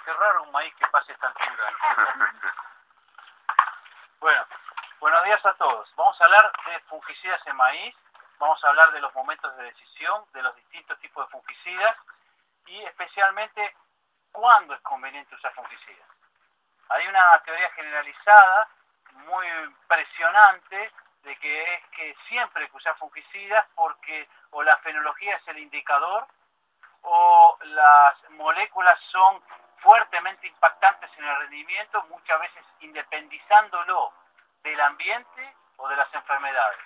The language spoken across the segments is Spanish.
qué raro un maíz que pase esta altura. Bueno, buenos días a todos. Vamos a hablar de fungicidas en maíz, vamos a hablar de los momentos de decisión, de los distintos tipos de fungicidas y especialmente cuándo es conveniente usar fungicidas. Hay una teoría generalizada muy impresionante de que es que siempre hay que usar fungicidas porque o la fenología es el indicador o las moléculas son fuertemente impactantes en el rendimiento, muchas veces independizándolo del ambiente o de las enfermedades.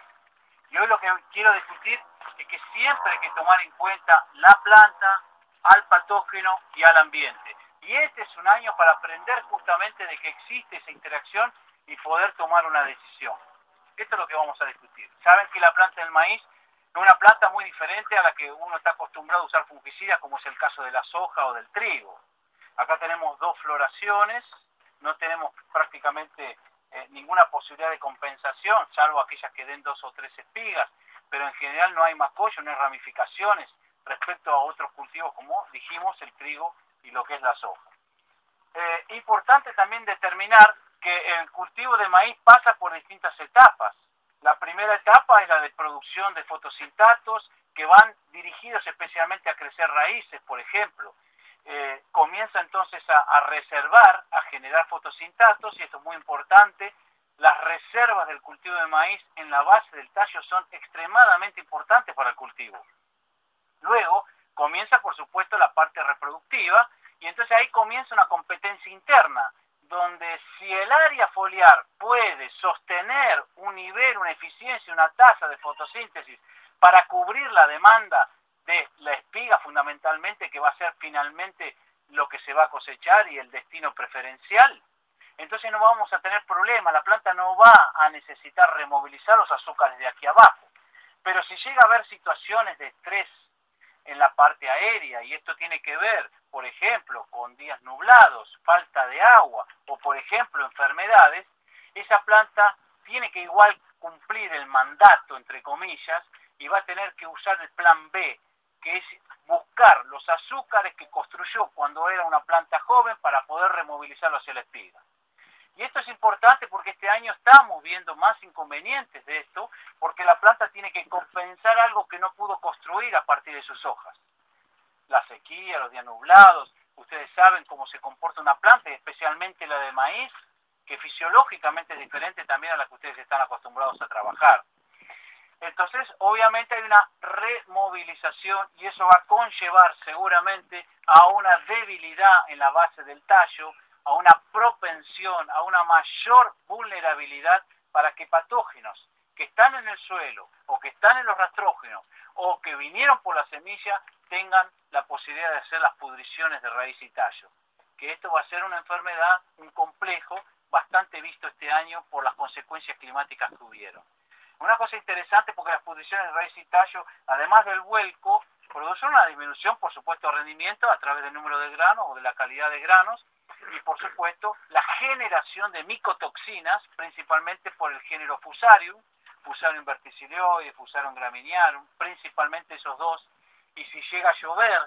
Y hoy lo que quiero discutir es que siempre hay que tomar en cuenta la planta, al patógeno y al ambiente. Y este es un año para aprender justamente de que existe esa interacción y poder tomar una decisión. Esto es lo que vamos a discutir. Saben que la planta del maíz es una planta muy diferente a la que uno está acostumbrado a usar fungicidas, como es el caso de la soja o del trigo. Acá tenemos dos floraciones, no tenemos prácticamente ninguna posibilidad de compensación, salvo aquellas que den 2 o 3 espigas, pero en general no hay macollo, no hay ramificaciones respecto a otros cultivos, como dijimos, el trigo y lo que es la soja. Importante también determinar que el cultivo de maíz pasa por distintas etapas. La primera etapa es la de producción de fotosintatos que van dirigidos especialmente a crecer raíces, por ejemplo. Comienza entonces a reservar, a generar fotosintatos, y esto es muy importante. Las reservas del cultivo de maíz en la base del tallo son extremadamente importantes para el cultivo. Luego comienza, por supuesto, la parte reproductiva, y entonces ahí comienza una competencia interna, donde si el área foliar puede sostener un nivel, una eficiencia, una tasa de fotosíntesis para cubrir la demanda de la espiga fundamentalmente, que va a ser finalmente lo que se va a cosechar y el destino preferencial, entonces no vamos a tener problema, la planta no va a necesitar removilizar los azúcares de aquí abajo. Pero si llega a haber situaciones de estrés en la parte aérea, y esto tiene que ver, por ejemplo, con días nublados, falta de agua o, por ejemplo, enfermedades, esa planta tiene que igual cumplir el mandato, entre comillas, y va a tener que usar el plan B, que es buscar los azúcares que construyó cuando era una planta joven para poder removilizarlos hacia la espiga. Y esto es importante porque este año estamos viendo más inconvenientes de esto, porque la planta tiene que compensar algo que no pudo construir a partir de sus hojas. La sequía, los días nublados, ustedes saben cómo se comporta una planta, y especialmente la de maíz, que fisiológicamente es diferente también a la que ustedes están acostumbrados a trabajar. Entonces, obviamente hay una removilización y eso va a conllevar seguramente a una debilidad en la base del tallo, a una propensión, a una mayor vulnerabilidad para que patógenos que están en el suelo o que están en los rastrógenos o que vinieron por la semilla tengan la posibilidad de hacer las pudriciones de raíz y tallo. Que esto va a ser una enfermedad, un complejo bastante visto este año por las consecuencias climáticas que hubieron. Una cosa interesante, porque las pudriciones de raíz y tallo, además del vuelco, producen una disminución, por supuesto, de rendimiento a través del número de granos o de la calidad de granos, y por supuesto la generación de micotoxinas, principalmente por el género Fusarium, Fusarium verticilioides, Fusarium graminearum, principalmente esos dos. Y si llega a llover,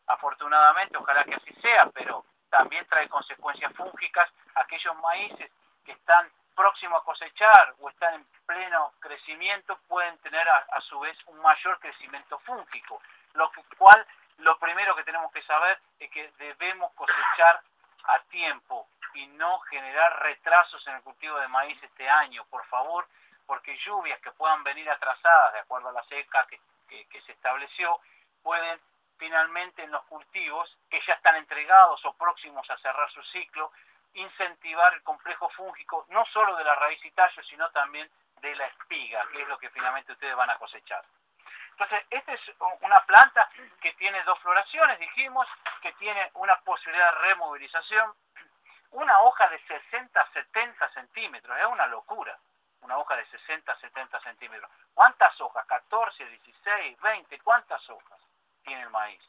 afortunadamente, ojalá que así sea, pero también trae consecuencias fúngicas. Aquellos maíces que están próximos a cosechar o están en pleno crecimiento pueden tener a su vez un mayor crecimiento fúngico, lo primero que tenemos que saber es que debemos cosechar a tiempo y no generar retrasos en el cultivo de maíz este año, por favor, porque lluvias que puedan venir atrasadas de acuerdo a la seca que se estableció, pueden finalmente en los cultivos que ya están entregados o próximos a cerrar su ciclo, incentivar el complejo fúngico no solo de la raíz y tallo, sino también de la espiga, que es lo que finalmente ustedes van a cosechar. Entonces, esta es una planta que tiene 2 floraciones, dijimos, que tiene una posibilidad de removilización, una hoja de 60 a 70 centímetros, es una locura, una hoja de 60 a 70 centímetros. ¿Cuántas hojas? 14, 16, 20, ¿cuántas hojas tiene el maíz?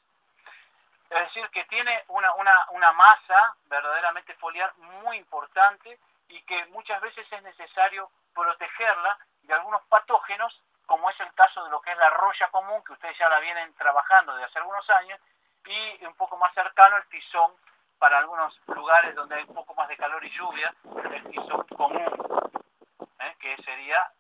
Es decir, que tiene una masa verdaderamente foliar muy importante y que muchas veces es necesario protegerla de algunos patógenos, como es el caso de lo que es la roya común, que ustedes ya la vienen trabajando desde hace algunos años, y un poco más cercano el tizón, para algunos lugares donde hay un poco más de calor y lluvia, el tizón común, que sería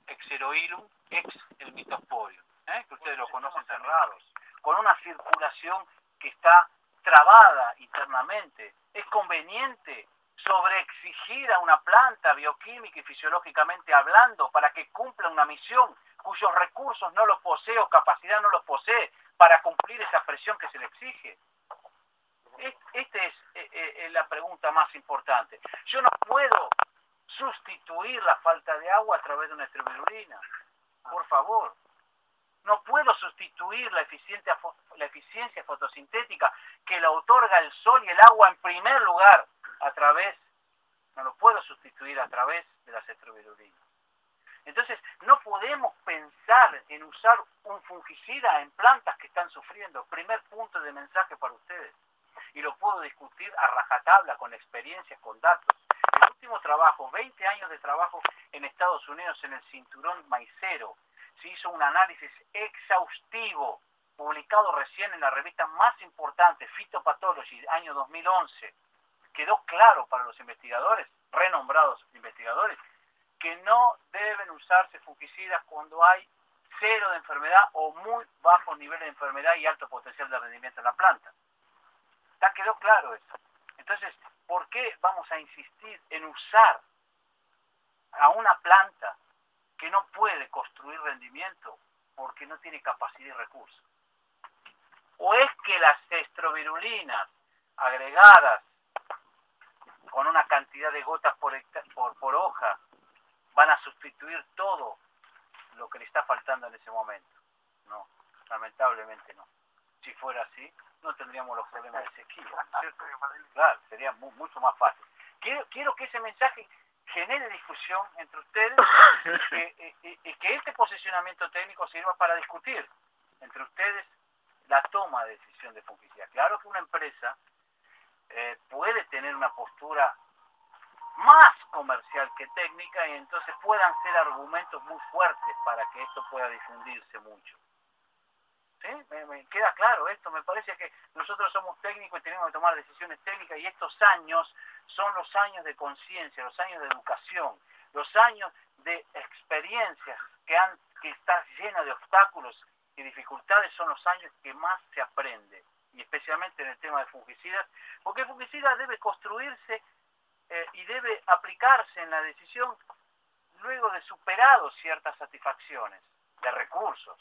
Exeroilum ex el mitosporium, que ustedes lo conocen cerrados, con una circulación que está trabada internamente. Es conveniente sobreexigir a una planta bioquímica y fisiológicamente hablando para que cumpla una misión cuyos recursos no los posee o capacidad no los posee para cumplir esa presión que se le exige. Esta es la pregunta más importante. Yo no puedo sustituir la falta de agua a través de una estrobilurina, por favor. No puedo sustituir la eficiencia fotosintética que le otorga el sol y el agua en primer lugar no lo puedo sustituir a través de las estrobilurinas. Entonces, no podemos pensar en usar un fungicida en plantas que están sufriendo. Primer punto de mensaje para ustedes. Y lo puedo discutir a rajatabla, con experiencias, con datos. El último trabajo, 20 años de trabajo en Estados Unidos en el cinturón maicero, se hizo un análisis exhaustivo, publicado recién en la revista más importante, Phytopathology, año 2011. Quedó claro para los investigadores, renombrados investigadores, que no deben usarse fungicidas cuando hay cero de enfermedad o muy bajo nivel de enfermedad y alto potencial de rendimiento en la planta. Ya quedó claro eso. Entonces, ¿por qué vamos a insistir en usar a una planta que no puede construir rendimiento porque no tiene capacidad y recursos? ¿O es que las estrobirulinas agregadas con una cantidad de gotas por hoja van a sustituir todo lo que le está faltando en ese momento? No, lamentablemente no. Si fuera así, no tendríamos los problemas de sequía, ¿no es cierto? Claro, sería mucho más fácil. Quiero que ese mensaje genere discusión entre ustedes y que este posicionamiento técnico sirva para discutir entre ustedes la toma de decisión de fungicida. Claro que una empresa puede tener una postura más comercial que técnica y entonces puedan ser argumentos muy fuertes para que esto pueda difundirse mucho. ¿Sí? Me queda claro esto. Me parece que nosotros somos técnicos y tenemos que tomar decisiones técnicas y estos años son los años de conciencia, los años de educación, los años de experiencias que están llenas de obstáculos y dificultades, son los años que más se aprende, y especialmente en el tema de fungicidas, porque el fungicida debe construirse y debe aplicarse en la decisión luego de superado ciertas satisfacciones de recursos,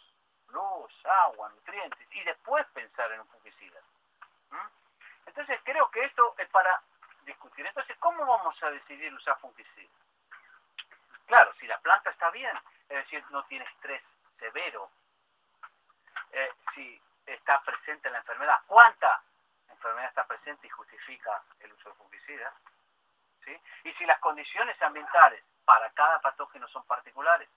luz, agua, nutrientes, y después pensar en un fungicida. Entonces creo que esto es para discutir. Entonces, ¿cómo vamos a decidir usar fungicida? Claro, si la planta está bien, es decir, no tiene estrés severo, si está presente la enfermedad, ¿cuánta enfermedad está presente y justifica el uso de fungicidas? ¿Sí? Y si las condiciones ambientales para cada patógeno son particulares,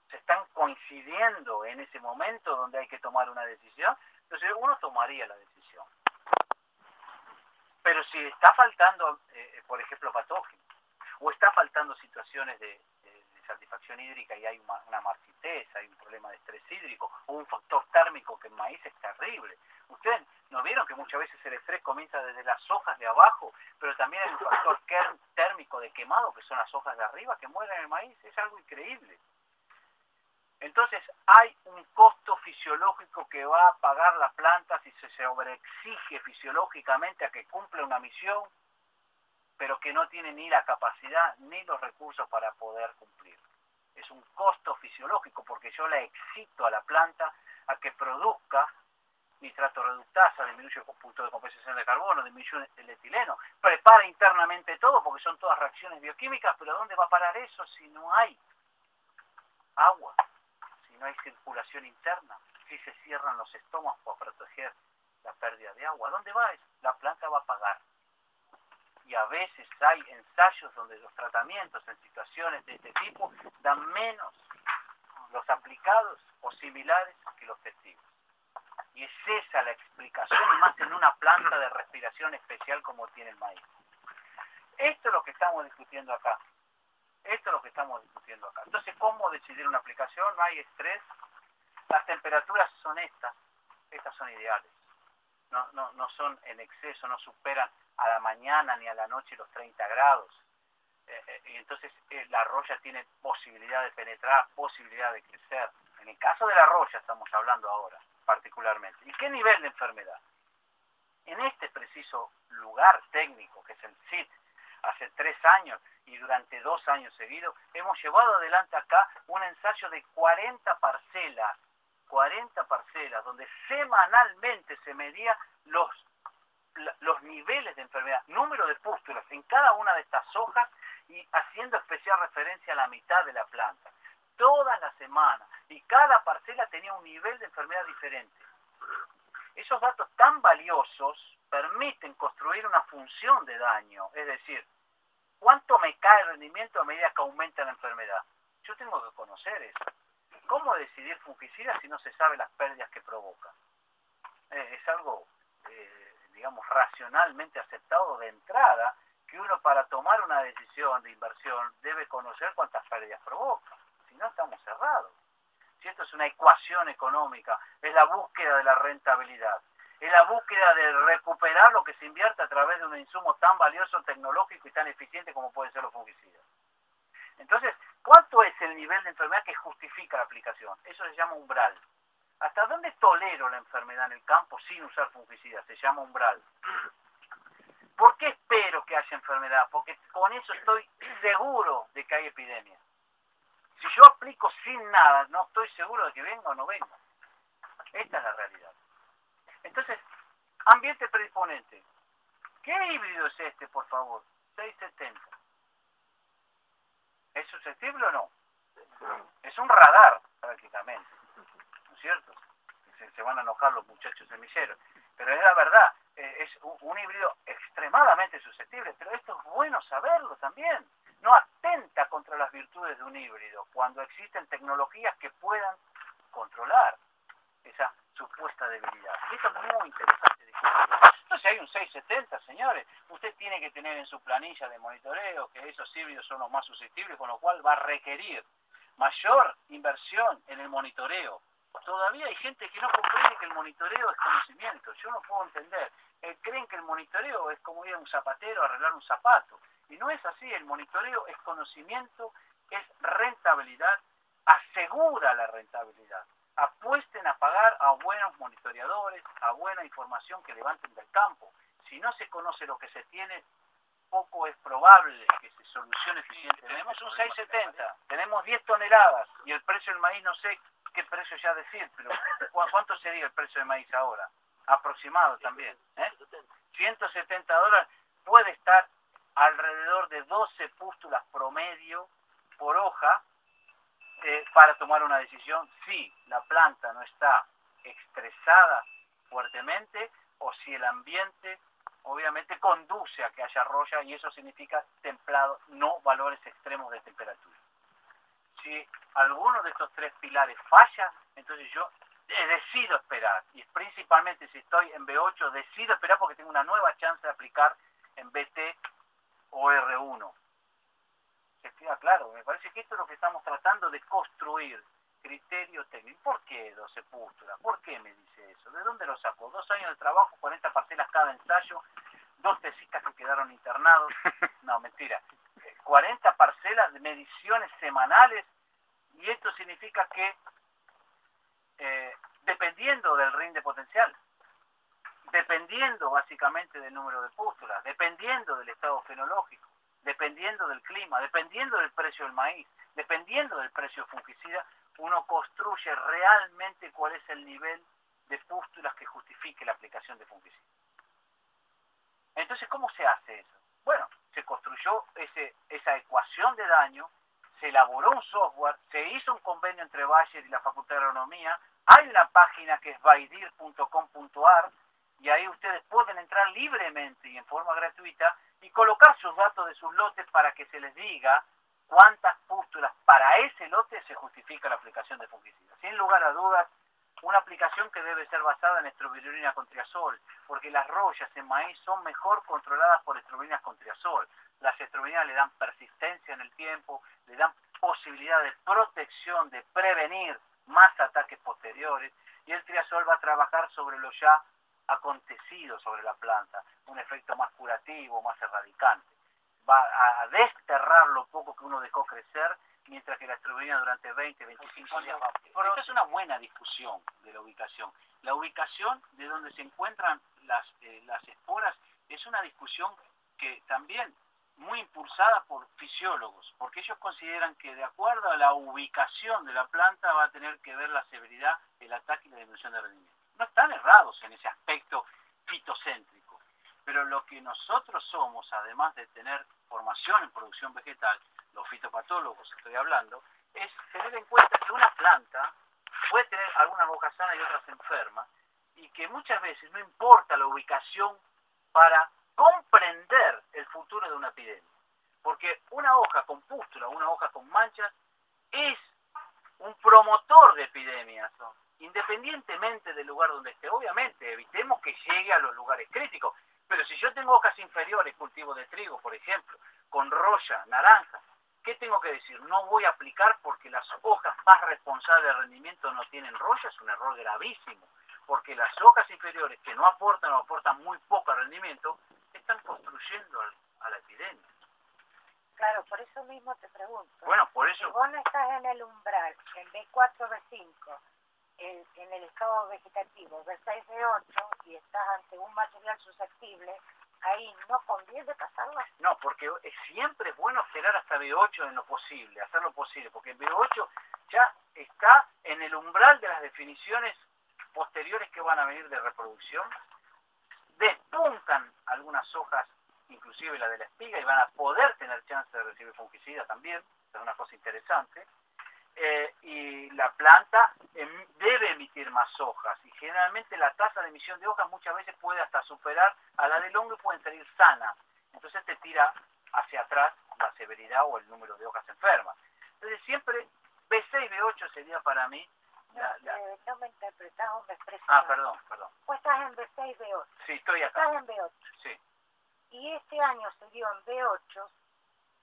se están coincidiendo en ese momento donde hay que tomar una decisión, entonces uno tomaría la decisión. Pero si está faltando, por ejemplo, patógenos, o está faltando situaciones de satisfacción hídrica y hay una marchitez, hay un problema de estrés hídrico, o un factor térmico que en maíz es terrible. Ustedes ¿no vieron que muchas veces el estrés comienza desde las hojas de abajo, pero también hay un factor térmico de quemado, que son las hojas de arriba, que mueren el maíz? Es algo increíble. Entonces hay un costo fisiológico que va a pagar la planta si se sobreexige fisiológicamente a que cumpla una misión, pero que no tiene ni la capacidad ni los recursos para poder cumplir. Es un costo fisiológico porque yo la excito a la planta a que produzca nitrato reductasa, disminuye el punto de compensación de carbono, disminuye el etileno, prepara internamente todo porque son todas reacciones bioquímicas, pero ¿dónde va a parar eso si no hay agua? Si no hay circulación interna, si se cierran los estómagos para proteger la pérdida de agua, ¿dónde va eso? La planta va a pagar. Y a veces hay ensayos donde los tratamientos en situaciones de este tipo dan menos los aplicados o similares que los testigos. Y es esa la explicación, más en una planta de respiración especial como tiene el maíz. Esto es lo que estamos discutiendo acá. Entonces, ¿cómo decidir una aplicación? No hay estrés. Las temperaturas son estas son ideales. no son en exceso, no superan a la mañana ni a la noche los 30 grados. Y entonces la roya tiene posibilidad de penetrar, posibilidad de crecer. En el caso de la roya estamos hablando ahora, particularmente. ¿Y qué nivel de enfermedad? En este preciso lugar técnico, que es el CIT, hace 3 años y durante 2 años seguidos, hemos llevado adelante acá un ensayo de 40 parcelas, donde semanalmente se medía los niveles de enfermedad, número de pústulas en cada una de estas hojas y haciendo especial referencia a la mitad de la planta. Todas las semanas, y cada parcela tenía un nivel de enfermedad diferente. Esos datos tan valiosos permiten construir una función de daño, es decir, ¿cuánto me cae el rendimiento a medida que aumenta la enfermedad? Yo tengo que conocer eso. ¿Cómo decidir fungicidas si no se sabe las pérdidas que provoca? Es algo, digamos, racionalmente aceptado de entrada, que uno para tomar una decisión de inversión debe conocer cuántas pérdidas provoca. Si no, estamos cerrados. Si esto es una ecuación económica, es la búsqueda de la rentabilidad, es la búsqueda de recuperar lo que se invierte a través de un insumo tan valioso, tecnológico y tan eficiente como pueden ser los fungicidas. Entonces, ¿cuánto es el nivel de enfermedad que justifica la aplicación? Eso se llama umbral. ¿Hasta dónde tolero la enfermedad en el campo sin usar fungicidas? Se llama umbral. ¿Por qué espero que haya enfermedad? Porque con eso estoy seguro de que hay epidemia. Si yo aplico sin nada, no estoy seguro de que venga o no venga. Esta es la realidad. Entonces, ambiente predisponente. ¿Qué híbrido es este, por favor? 670. ¿Es susceptible o no? Es un radar, prácticamente. ¿No es cierto? Se van a enojar los muchachos semilleros. Pero es la verdad. Es un híbrido extremadamente susceptible. Pero esto es bueno saberlo también. No atenta contra las virtudes de un híbrido cuando existen tecnologías que puedan controlar esa supuesta debilidad. Esto es muy interesante discutirlo. Entonces hay un 670, señores. Usted tiene que tener en su planilla de monitoreo que esos híbridos son los más susceptibles, con lo cual va a requerir mayor inversión en el monitoreo. Todavía hay gente que no comprende que el monitoreo es conocimiento. Yo no puedo entender. Creen que el monitoreo es como ir a un zapatero a arreglar un zapato. Y no es así. El monitoreo es conocimiento, es rentabilidad, asegura la rentabilidad. Apuesten a pagar a buenos monitoreadores, a buena información que levanten del campo. Si no se conoce lo que se tiene, poco es probable que se solucione eficientemente. Tenemos un 670, tenemos 10 toneladas y el precio del maíz no sé qué precio ya decir, pero ¿cuánto sería el precio del maíz ahora? Aproximado también. $170 puede estar alrededor de 12 pústulas promedio por hoja para tomar una decisión si la planta no está estresada fuertemente o si el ambiente obviamente conduce a que haya roya y eso significa templado, no valores extremos de temperatura. Si alguno de estos 3 pilares falla, entonces yo decido esperar, y principalmente si estoy en B8, decido esperar porque tengo una nueva chance de aplicar en BT o R1. ¿Se queda claro? Me parece que esto es lo que estamos tratando de construir, criterio técnico. ¿Por qué 12 pústulas? ¿Por qué me dice eso? ¿De dónde lo sacó? 2 años de trabajo, 40 parcelas cada ensayo, 2 tesistas que quedaron internados. No, mentira. 40 parcelas de mediciones semanales, y esto significa que dependiendo del rinde potencial, dependiendo básicamente del número de pústulas, dependiendo del estado fenológico, dependiendo del clima, dependiendo del precio del maíz, dependiendo del precio fungicida, uno construye realmente cuál es el nivel de pústulas que justifique la aplicación de fungicida. Entonces, ¿cómo se hace eso? Bueno, se construyó esa ecuación de daño, se elaboró un software, se hizo un convenio entre Bayer y la Facultad de Agronomía, hay una página que es baidir.com.ar y ahí ustedes pueden entrar libremente y en forma gratuita y colocar sus datos de sus lotes para que se les diga cuántas pústulas para ese lote se justifica la aplicación de fungicidas. Sin lugar a dudas, una aplicación que debe ser basada en estrobilurina con triazol, porque las royas en maíz son mejor controladas por estrobilinas con triazol. Las estrobilinas le dan persistencia en el tiempo, le dan posibilidad de protección, de prevenir más ataques posteriores, y el triazol va a trabajar sobre lo ya acontecido sobre la planta, un efecto más curativo, más erradicante. Va a desterrar lo poco que uno dejó crecer, mientras que la estrobilina durante 20, 25 días va. Esta es una buena discusión de la ubicación. La ubicación de donde se encuentran las esporas es una discusión que también muy impulsada por fisiólogos, porque ellos consideran que de acuerdo a la ubicación de la planta va a tener que ver la severidad, el ataque y la disminución de rendimiento. No están errados en ese aspecto fitocéntrico, pero lo que nosotros somos, además de tener formación en producción vegetal, los fitopatólogos estoy hablando, es tener en cuenta que una planta puede tener algunas hojas sanas y otras enfermas, y que muchas veces no importa la ubicación para comprender el futuro de una epidemia. Porque una hoja con pústula, una hoja con manchas, es un promotor de epidemias, ¿no? Independientemente del lugar donde esté. Obviamente, evitemos que llegue a los lugares críticos. Pero si yo tengo hojas inferiores, cultivo de trigo, por ejemplo, con roya, naranja, ¿qué tengo que decir? No voy a aplicar porque las hojas más responsables de rendimiento no tienen roya, es un error gravísimo. Porque las hojas inferiores que no aportan o aportan muy poco rendimiento, están construyendo a la epidemia. Claro, por eso mismo te pregunto. Bueno, por eso. Si vos no estás en el umbral, en B4, B5, en el estado vegetativo, B6, B8, y estás ante un material susceptible, ahí no conviene pasarlo. No, porque siempre es bueno esperar hasta B8 en lo posible, hacer lo posible, porque B8 ya está en el umbral de las definiciones posteriores que van a venir de reproducción. Despuntan algunas hojas, inclusive la de la espiga, y van a poder tener chance de recibir fungicida también, es una cosa interesante. Y la planta debe emitir más hojas, y generalmente la tasa de emisión de hojas muchas veces puede hasta superar a la del hongo y pueden salir sanas. Entonces te tira hacia atrás la severidad o el número de hojas enfermas. Entonces siempre B6, B8 sería para mí no me interpretás o me expresas. Ah, perdón. Vos estás en B6, B8. Sí, estoy acá. Estás en B8. Sí. Y este año se dio en B8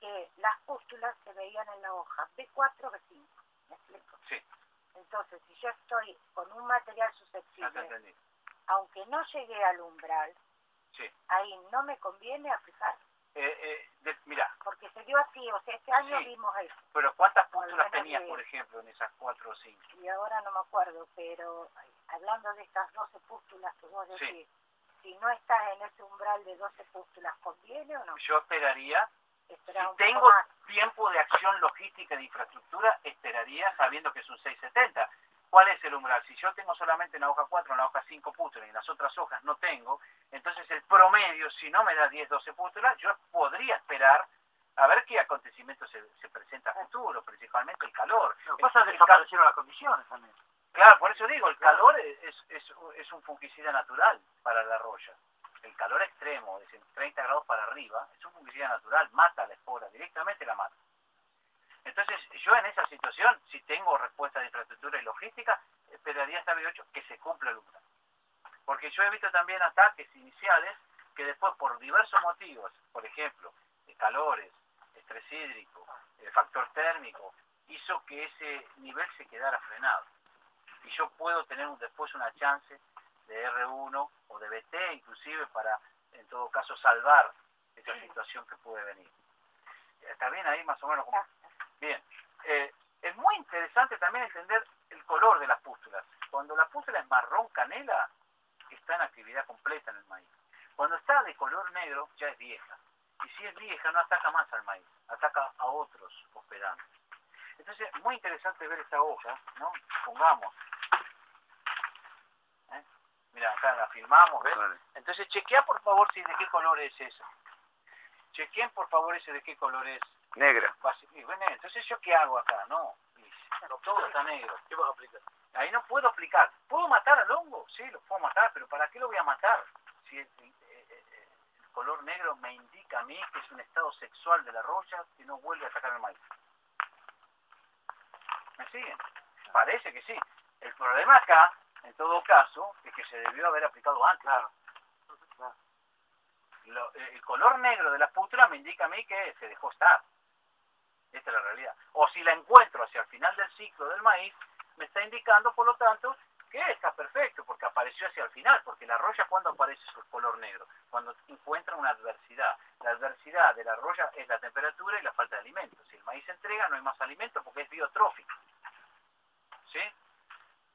que las pústulas se veían en la hoja. B4, B5. ¿Me explico? Sí. Entonces, si yo estoy con un material susceptible, Ya te entendí. aunque no llegué al umbral, sí. Ahí no me conviene aplicar. Mira. Porque se dio así, o sea, este año sí. vimos eso. Pero ¿cuántas pústulas tenías, por ejemplo, en esas 4 o 5? Y ahora no me acuerdo, pero hablando de estas 12 pústulas que vos decís, sí. Si no estás en ese umbral de 12 pústulas, ¿conviene o no? Yo esperaría, si un tengo tiempo de acción logística de infraestructura, esperaría sabiendo que es un 670. ¿Cuál es el umbral? Si yo tengo solamente en la hoja 4, en la hoja 5 pústulas y en las otras hojas no tengo, entonces el promedio, si no me da 10, 12 pústulas, yo podría esperar a ver qué acontecimiento se presenta a futuro, principalmente el calor. Lo que pasa es que desaparecieron las condiciones también. Claro, por eso digo, el calor es un fungicida natural para la roya. El calor extremo, es decir, 30 grados para arriba, es un fungicida natural, mata la espora, directamente la mata. Entonces, yo en esa situación, si tengo respuesta de infraestructura y logística, esperaría hasta B8 que se cumpla el umbral. Porque yo he visto también ataques iniciales que después, por diversos motivos, por ejemplo, calores, estrés hídrico, factor térmico, hizo que ese nivel se quedara frenado. Y yo puedo tener después una chance de R1 o de BT, inclusive para, en todo caso, salvar esa situación que puede venir. ¿Está bien ahí más o menos? Bien. Es muy interesante también entender el color de las pústulas. Cuando la pústula es marrón canela, está en actividad completa en el maíz. Cuando está de color negro, ya es vieja. Y si es vieja, no ataca más al maíz, ataca a otros hospedantes. Entonces, muy interesante ver esta hoja, ¿no? Pongamos. Mira, acá la filmamos, ¿ves? Vale. Entonces, chequea por favor si de qué color es esa. Chequeen por favor ese de qué color es. Negra. Bueno, entonces, ¿yo qué hago acá? No, todo está negro. ¿Qué vas a aplicar? Ahí no puedo aplicar. ¿Puedo matar al hongo? Sí, lo puedo matar, pero ¿para qué lo voy a matar? Si el color negro me indica a mí que es un estado sexual de la roya que no vuelve a atacar el maíz. ¿Me siguen? Parece que sí. El problema acá, en todo caso, es que se debió haber aplicado antes. Claro. El color negro de la pústula me indica a mí que se dejó estar. Esta es la realidad. O si la encuentro hacia el final del ciclo del maíz, me está indicando, por lo tanto, que está perfecto, porque aparece apareció hacia el final, porque la roya, ¿cuándo aparece su color negro? Cuando encuentra una adversidad. La adversidad de la roya es la temperatura y la falta de alimentos. Si el maíz se entrega, no hay más alimento porque es biotrófico. ¿Sí?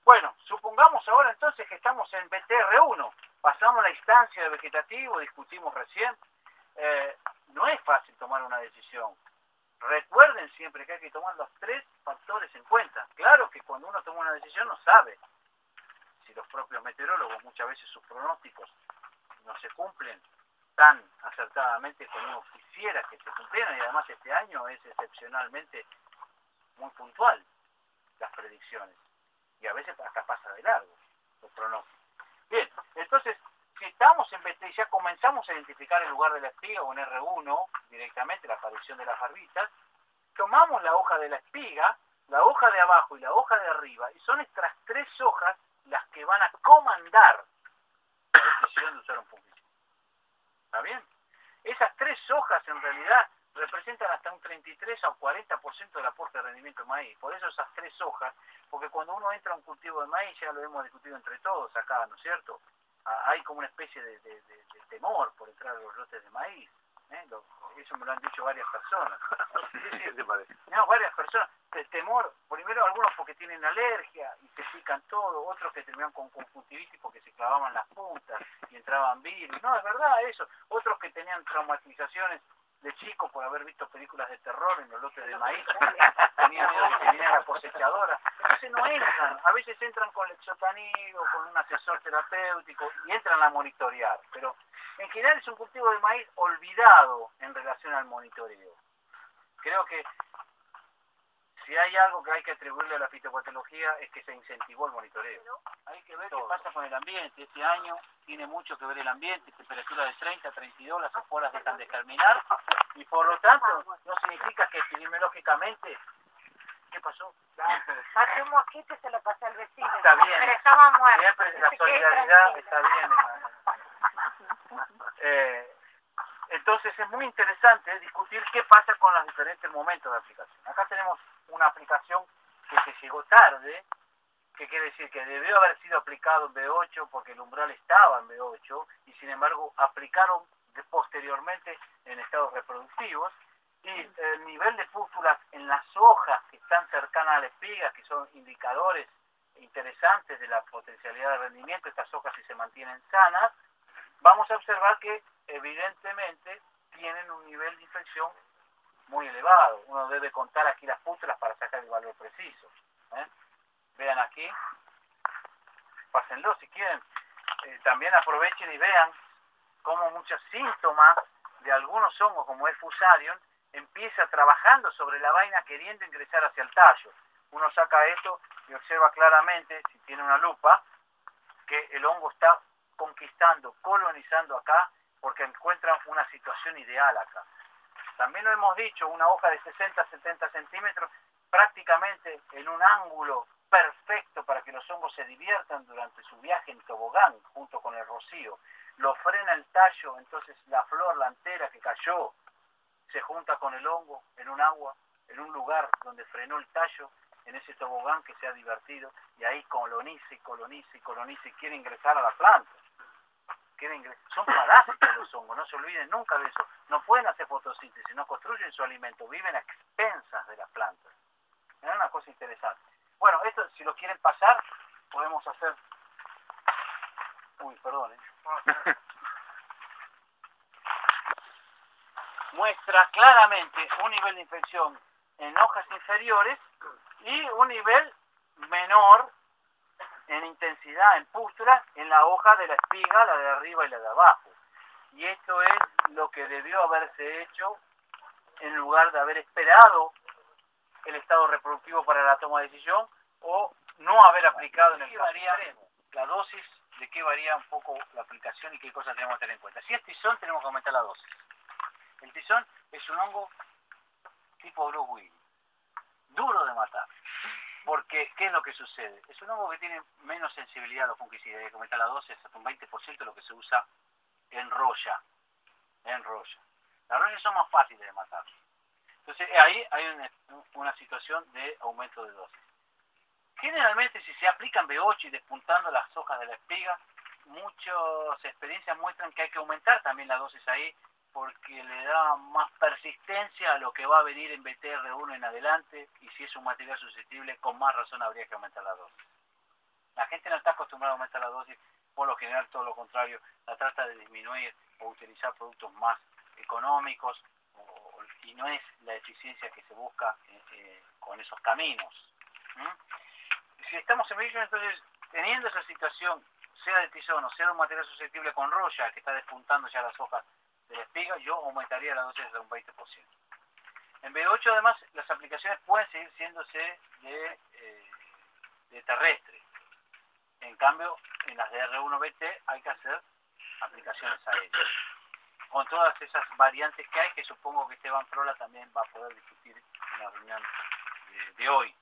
Bueno, supongamos ahora entonces que estamos en BTR1. Pasamos la instancia de vegetativo, discutimos recién. No es fácil tomar una decisión. Recuerden siempre que hay que tomar los 3 factores en cuenta. Claro que cuando uno toma una decisión no sabe si los propios meteorólogos, muchas veces sus pronósticos no se cumplen tan acertadamente como uno quisiera que se cumplieran, y además este año es excepcionalmente muy puntual las predicciones, y a veces hasta pasa de largo los pronósticos. Bien, entonces, si estamos en BT y ya comenzamos a identificar el lugar de la espiga o en R1, directamente la aparición de las barbitas, tomamos la hoja de la espiga, la hoja de abajo y la hoja de arriba, y son estas 3 hojas las que van a comandar la decisión de usar un fungicida. ¿Está bien? Esas 3 hojas en realidad representan hasta un 33 o 40% del aporte de rendimiento de maíz. Por eso esas 3 hojas, porque cuando uno entra a un cultivo de maíz, ya lo hemos discutido entre todos acá, ¿no es cierto? Hay como una especie de temor por entrar a los lotes de maíz. Eso me lo han dicho varias personas. ¿Qué te parece? No, varias personas. De temor, primero algunos porque tienen alergia y se pican todo, otros que terminan con conjuntivitis porque se clavaban las puntas y entraban virus. No, es verdad eso. Otros que tenían traumatizaciones de chicos por haber visto películas de terror en los lotes de maíz, tenían miedo de que viniera la cosechadora. Entonces no entran, a veces entran con lexotanil o con un asesor terapéutico y entran a monitorear, pero en general es un cultivo de maíz olvidado en relación al monitoreo. Creo que si hay algo que hay que atribuirle a la fitopatología es que se incentivó el monitoreo. Hay que ver qué pasa con el ambiente. Este año tiene mucho que ver el ambiente, temperatura de 30 a 32, las esporas dejan de germinar y por lo tanto no significa que epidemiológicamente... ¿Qué pasó? Hace un mosquito y se lo pasé al vecino. Está bien. Pero estaba muerto. Siempre la solidaridad está bien, hermano. Entonces es muy interesante discutir qué pasa con los diferentes momentos de aplicación. Acá tenemos una aplicación que se llegó tarde, que quiere decir que debió haber sido aplicado en B8 porque el umbral estaba en B8 y sin embargo aplicaron posteriormente en estados reproductivos, y el nivel de pústulas en las hojas que están cercanas a la espiga, que son indicadores interesantes de la potencialidad de rendimiento, estas hojas si se mantienen sanas, vamos a observar que evidentemente tienen un nivel de infección muy elevado. Uno debe contar aquí las pústulas para sacar el valor preciso. Vean aquí, pásenlo si quieren. También aprovechen y vean cómo muchos síntomas de algunos hongos, como el Fusarium, empieza trabajando sobre la vaina queriendo ingresar hacia el tallo. Uno saca esto y observa claramente, si tiene una lupa, que el hongo está conquistando, colonizando acá, porque encuentra una situación ideal acá. También lo hemos dicho, una hoja de 60-70 centímetros, prácticamente en un ángulo perfecto para que los hongos se diviertan durante su viaje en tobogán, junto con el rocío. Lo frena el tallo, entonces la flor, la antera que cayó, se junta con el hongo en un agua, en un lugar donde frenó el tallo, en ese tobogán que se ha divertido, y ahí coloniza y coloniza y coloniza y quiere ingresar a la planta. Son parásitos los hongos, no se olviden nunca de eso. No pueden hacer fotosíntesis, no construyen su alimento, viven a expensas de las plantas. Es una cosa interesante. Bueno, esto si lo quieren pasar, podemos hacer... Uy, perdón. Muestra claramente un nivel de infección en hojas inferiores y un nivel menor en intensidad, en pústula, en la hoja de la espiga, la de arriba y la de abajo. Y esto es lo que debió haberse hecho en lugar de haber esperado el estado reproductivo para la toma de decisión o no haber aplicado en el caso extremo. La dosis, de qué varía un poco la aplicación y qué cosas tenemos que tener en cuenta. Si es tizón, tenemos que aumentar la dosis. El tizón es un hongo tipo Bruce Willis, duro de matar. Porque, ¿qué es lo que sucede? Es un hongo que tiene menos sensibilidad a los fungicidas, hay que aumentar la dosis hasta un 20% de lo que se usa en roya. Las royas son más fáciles de matar. Entonces, ahí hay una situación de aumento de dosis. Generalmente si se aplican B8 y despuntando las hojas de la espiga, muchas experiencias muestran que hay que aumentar también la dosis ahí porque le da más persistencia a lo que va a venir en BTR1 en adelante, y si es un material susceptible, con más razón habría que aumentar la dosis. La gente no está acostumbrada a aumentar la dosis, por lo general todo lo contrario, la trata de disminuir o utilizar productos más económicos, y no es la eficiencia que se busca con esos caminos. Si estamos en medio, entonces, teniendo esa situación, sea de tizón o sea de un material susceptible con roya, que está despuntando ya las hojas de la espiga, yo aumentaría la dosis de un 20%. En B8, además, las aplicaciones pueden seguir siéndose de terrestre. En cambio, en las de R1BT hay que hacer aplicaciones aéreas. Con todas esas variantes que hay, que supongo que Esteban Prola también va a poder discutir en la reunión de hoy.